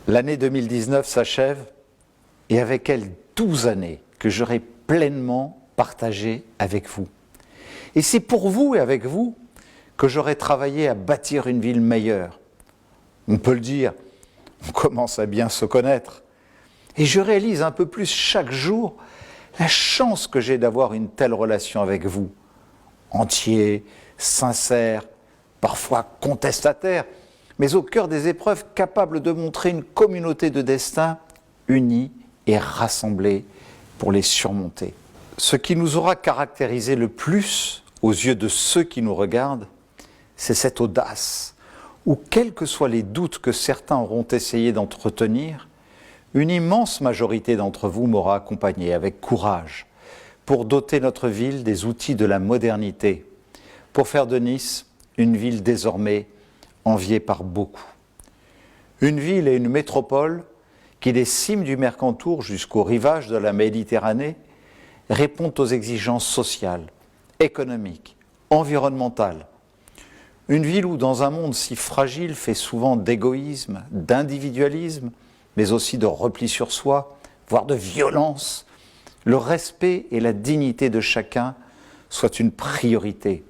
L'année 2019 s'achève et avec elle 12 années que j'aurai pleinement partagées avec vous. Et c'est pour vous et avec vous que j'aurai travaillé à bâtir une ville meilleure. On peut le dire, on commence à bien se connaître. Et je réalise un peu plus chaque jour la chance que j'ai d'avoir une telle relation avec vous. Entier, sincère, parfois contestataire, mais au cœur des épreuves capable de montrer une communauté de destin unie et rassemblée pour les surmonter. Ce qui nous aura caractérisé le plus aux yeux de ceux qui nous regardent, c'est cette audace, où quels que soient les doutes que certains auront essayé d'entretenir, une immense majorité d'entre vous m'aura accompagné avec courage pour doter notre ville des outils de la modernité, pour faire de Nice une ville désormais enviée par beaucoup. Une ville et une métropole qui, des cimes du Mercantour jusqu'aux rivages de la Méditerranée, répond aux exigences sociales, économiques, environnementales. Une ville où, dans un monde si fragile, fait souvent d'égoïsme, d'individualisme, mais aussi de repli sur soi, voire de violence, le respect et la dignité de chacun soient une priorité.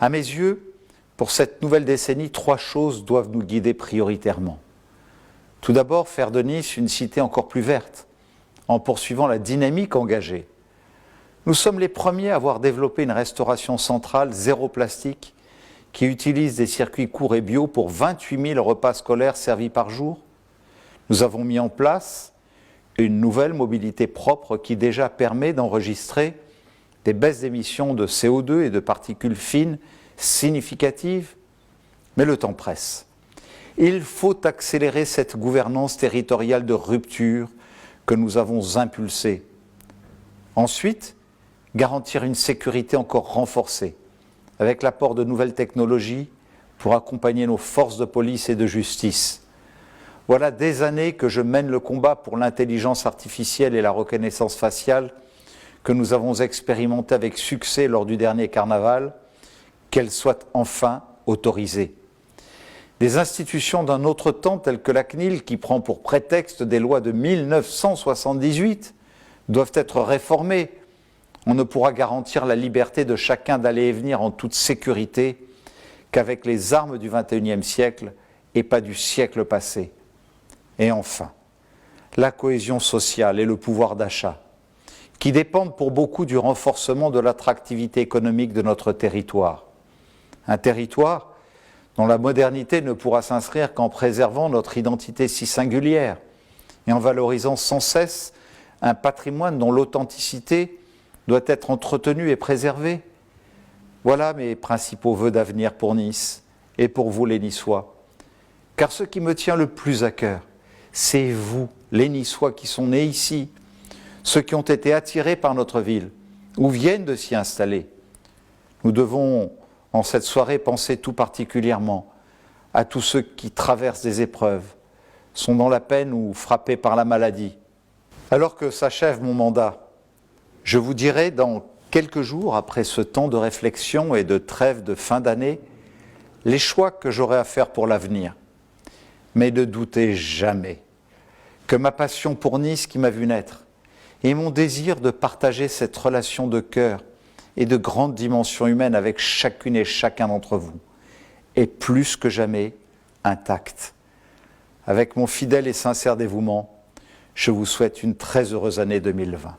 À mes yeux, pour cette nouvelle décennie, 3 choses doivent nous guider prioritairement. Tout d'abord, faire de Nice une cité encore plus verte, en poursuivant la dynamique engagée. Nous sommes les premiers à avoir développé une restauration centrale zéro plastique qui utilise des circuits courts et bio pour 28 000 repas scolaires servis par jour. Nous avons mis en place une nouvelle mobilité propre qui déjà permet d'enregistrer des baisses d'émissions de CO2 et de particules fines significatives. Mais le temps presse. Il faut accélérer cette gouvernance territoriale de rupture que nous avons impulsée. Ensuite, garantir une sécurité encore renforcée, avec l'apport de nouvelles technologies pour accompagner nos forces de police et de justice. Voilà des années que je mène le combat pour l'intelligence artificielle et la reconnaissance faciale que nous avons expérimenté avec succès lors du dernier carnaval, qu'elle soit enfin autorisée. Des institutions d'un autre temps telles que la CNIL, qui prend pour prétexte des lois de 1978, doivent être réformées. On ne pourra garantir la liberté de chacun d'aller et venir en toute sécurité qu'avec les armes du XXIe siècle et pas du siècle passé. Et enfin, la cohésion sociale et le pouvoir d'achat, qui dépendent pour beaucoup du renforcement de l'attractivité économique de notre territoire. Un territoire dont la modernité ne pourra s'inscrire qu'en préservant notre identité si singulière et en valorisant sans cesse un patrimoine dont l'authenticité doit être entretenue et préservée. Voilà mes principaux vœux d'avenir pour Nice et pour vous les Niçois. Car ce qui me tient le plus à cœur, c'est vous, les Niçois qui sont nés ici, ceux qui ont été attirés par notre ville ou viennent de s'y installer. Nous devons, en cette soirée, penser tout particulièrement à tous ceux qui traversent des épreuves, sont dans la peine ou frappés par la maladie. Alors que s'achève mon mandat, je vous dirai dans quelques jours, après ce temps de réflexion et de trêve de fin d'année, les choix que j'aurai à faire pour l'avenir. Mais ne doutez jamais que ma passion pour Nice qui m'a vu naître et mon désir de partager cette relation de cœur et de grande dimension humaine avec chacune et chacun d'entre vous est plus que jamais intacte. Avec mon fidèle et sincère dévouement, je vous souhaite une très heureuse année 2020.